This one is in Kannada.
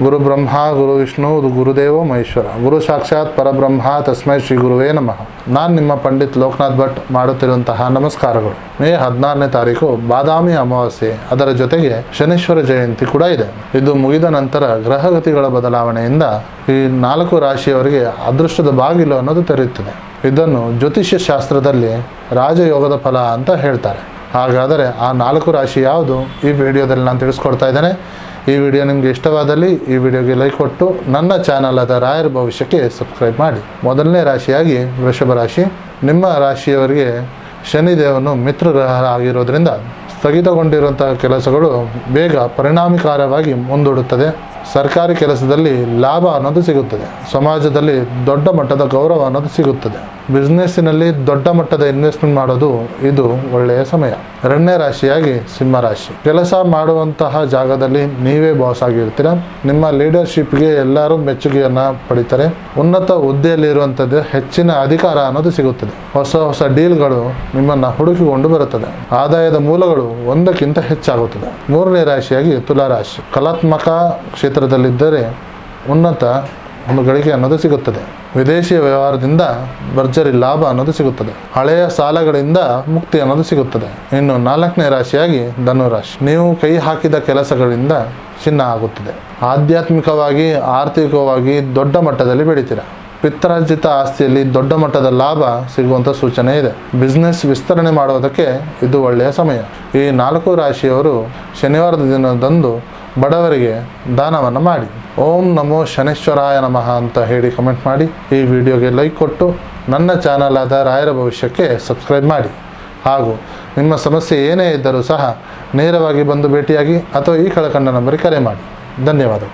ಗುರು ಬ್ರಹ್ಮ ಗುರು ವಿಷ್ಣು ಗುರುದೇವೋ ಮಹೇಶ್ವರ, ಗುರು ಸಾಕ್ಷಾತ್ ಪರಬ್ರಹ್ಮ ತಸ್ಮೈ ಶ್ರೀ ಗುರುವೇ ನಮಃ. ನಾನು ನಿಮ್ಮ ಪಂಡಿತ್ ಲೋಕನಾಥ್ ಭಟ್ ಮಾಡುತ್ತಿರುವಂತಹ ನಮಸ್ಕಾರಗಳು. ಮೇ 14ನೇ ತಾರೀಕು ಬಾದಾಮಿ ಅಮಾವಾಸ್ಯೆ, ಅದರ ಜೊತೆಗೆ ಶನೀಶ್ವರ ಜಯಂತಿ ಕೂಡ ಇದೆ. ಇದು ಮುಗಿದ ನಂತರ ಗ್ರಹಗತಿಗಳ ಬದಲಾವಣೆಯಿಂದ ಈ 4 ರಾಶಿಯವರಿಗೆ ಅದೃಷ್ಟದ ಬಾಗಿಲು ಅನ್ನೋದು ತೆರೆಯುತ್ತದೆ. ಇದನ್ನು ಜ್ಯೋತಿಷ್ಯ ಶಾಸ್ತ್ರದಲ್ಲಿ ರಾಜಯೋಗದ ಫಲ ಅಂತ ಹೇಳ್ತಾರೆ. ಹಾಗಾದರೆ ಆ 4 ರಾಶಿ ಯಾವುದು ಈ ವಿಡಿಯೋದಲ್ಲಿ ನಾನು ತಿಳಿಸ್ಕೊಡ್ತಾ ಇದ್ದೇನೆ. ಈ ವಿಡಿಯೋ ನಿಮಗೆ ಇಷ್ಟವಾದಲ್ಲಿ ಈ ವಿಡಿಯೋಗೆ ಲೈಕ್ ಕೊಟ್ಟು ನನ್ನ ಚಾನಲ್ ಆದ ರಾಯರ ಭವಿಷ್ಯಕ್ಕೆ ಸಬ್ಸ್ಕ್ರೈಬ್ ಮಾಡಿ. ಮೊದಲನೇ ರಾಶಿಯಾಗಿ ವೃಷಭ ರಾಶಿ. ನಿಮ್ಮ ರಾಶಿಯವರಿಗೆ ಶನಿದೇವನು ಮಿತ್ರ ಗ್ರಹ ಆಗಿರೋದ್ರಿಂದ ಸ್ಥಗಿತಗೊಂಡಿರುವಂಥ ಕೆಲಸಗಳು ಬೇಗ ಪರಿಣಾಮಕಾರಿಯಾಗಿ ಮುಂದೂಡುತ್ತದೆ. ಸರ್ಕಾರಿ ಕೆಲಸದಲ್ಲಿ ಲಾಭ ಅನ್ನೋದು ಸಿಗುತ್ತದೆ. ಸಮಾಜದಲ್ಲಿ ದೊಡ್ಡ ಮಟ್ಟದ ಗೌರವ ಅನ್ನೋದು ಸಿಗುತ್ತದೆ. ಬಿಸ್ನೆಸ್ಸಿನಲ್ಲಿ ದೊಡ್ಡ ಮಟ್ಟದ ಇನ್ವೆಸ್ಟ್ಮೆಂಟ್ ಮಾಡೋದು ಇದು ಒಳ್ಳೆಯ ಸಮಯ. 2ನೇ ರಾಶಿಯಾಗಿ ಸಿಂಹ ರಾಶಿ. ಕೆಲಸ ಮಾಡುವಂತಹ ಜಾಗದಲ್ಲಿ ನೀವೇ ಬಾಸ್ ಆಗಿರ್ತೀರ. ನಿಮ್ಮ ಲೀಡರ್ಶಿಪ್ಗೆ ಎಲ್ಲರೂ ಮೆಚ್ಚುಗೆಯನ್ನು ಪಡಿತಾರೆ. ಉನ್ನತ ಹುದ್ದೆಯಲ್ಲಿರುವಂಥದ್ದು ಹೆಚ್ಚಿನ ಅಧಿಕಾರ ಅನ್ನೋದು ಸಿಗುತ್ತದೆ. ಹೊಸ ಡೀಲ್ಗಳು ನಿಮ್ಮನ್ನು ಹುಡುಕಿಕೊಂಡು ಬರುತ್ತದೆ. ಆದಾಯದ ಮೂಲಗಳು ಒಂದಕ್ಕಿಂತ ಹೆಚ್ಚಾಗುತ್ತದೆ. 3ನೇ ರಾಶಿಯಾಗಿ ತುಲಾ ರಾಶಿ. ಕಲಾತ್ಮಕ ಕ್ಷೇತ್ರದಲ್ಲಿದ್ದರೆ ಉನ್ನತ ಒಂದು ಗಳಿಕೆ ಅನ್ನೋದು ಸಿಗುತ್ತದೆ. ವಿದೇಶಿ ವ್ಯವಹಾರದಿಂದ ಭರ್ಜರಿ ಲಾಭ ಅನ್ನೋದು ಸಿಗುತ್ತದೆ. ಹಳೆಯ ಸಾಲಗಳಿಂದ ಮುಕ್ತಿ ಅನ್ನೋದು ಸಿಗುತ್ತದೆ. ಇನ್ನು 4ನೇ ರಾಶಿಯಾಗಿ ಧನು ರಾಶಿ. ನೀವು ಕೈ ಹಾಕಿದ ಕೆಲಸಗಳಿಂದ ಚಿನ್ನ ಆಗುತ್ತದೆ. ಆಧ್ಯಾತ್ಮಿಕವಾಗಿ ಆರ್ಥಿಕವಾಗಿ ದೊಡ್ಡ ಮಟ್ಟದಲ್ಲಿ ಬೆಳಿತೀರ. ಪಿತ್ರಾರ್ಜಿತ ಆಸ್ತಿಯಲ್ಲಿ ದೊಡ್ಡ ಮಟ್ಟದ ಲಾಭ ಸಿಗುವಂಥ ಸೂಚನೆ ಇದೆ. ಬಿಸ್ನೆಸ್ ವಿಸ್ತರಣೆ ಮಾಡೋದಕ್ಕೆ ಇದು ಒಳ್ಳೆಯ ಸಮಯ. ಈ 4 ರಾಶಿಯವರು ಶನಿವಾರದ ದಿನದಂದು ಬಡವರಿಗೆ ದಾನವನ್ನು ಮಾಡಿ. ಓಂ ನಮೋ ಶನೇಶ್ವರಾಯ ನಮಃ ಅಂತ ಹೇಳಿ ಕಮೆಂಟ್ ಮಾಡಿ. ಈ ವಿಡಿಯೋಗೆ ಲೈಕ್ ಕೊಟ್ಟು ನನ್ನ ಚಾನಲ್ ಆದ ರಾಯರ ಭವಿಷ್ಯಕ್ಕೆ ಸಬ್ಸ್ಕ್ರೈಬ್ ಮಾಡಿ. ಹಾಗೂ ನಿಮ್ಮ ಸಮಸ್ಯೆ ಏನೇ ಇದ್ದರೂ ಸಹ ನೇರವಾಗಿ ಬಂದು ಭೇಟಿಯಾಗಿ ಅಥವಾ ಈ ಕೆಳಕಂಡ ನಂಬರಿಗೆ ಕರೆ ಮಾಡಿ. ಧನ್ಯವಾದಗಳು.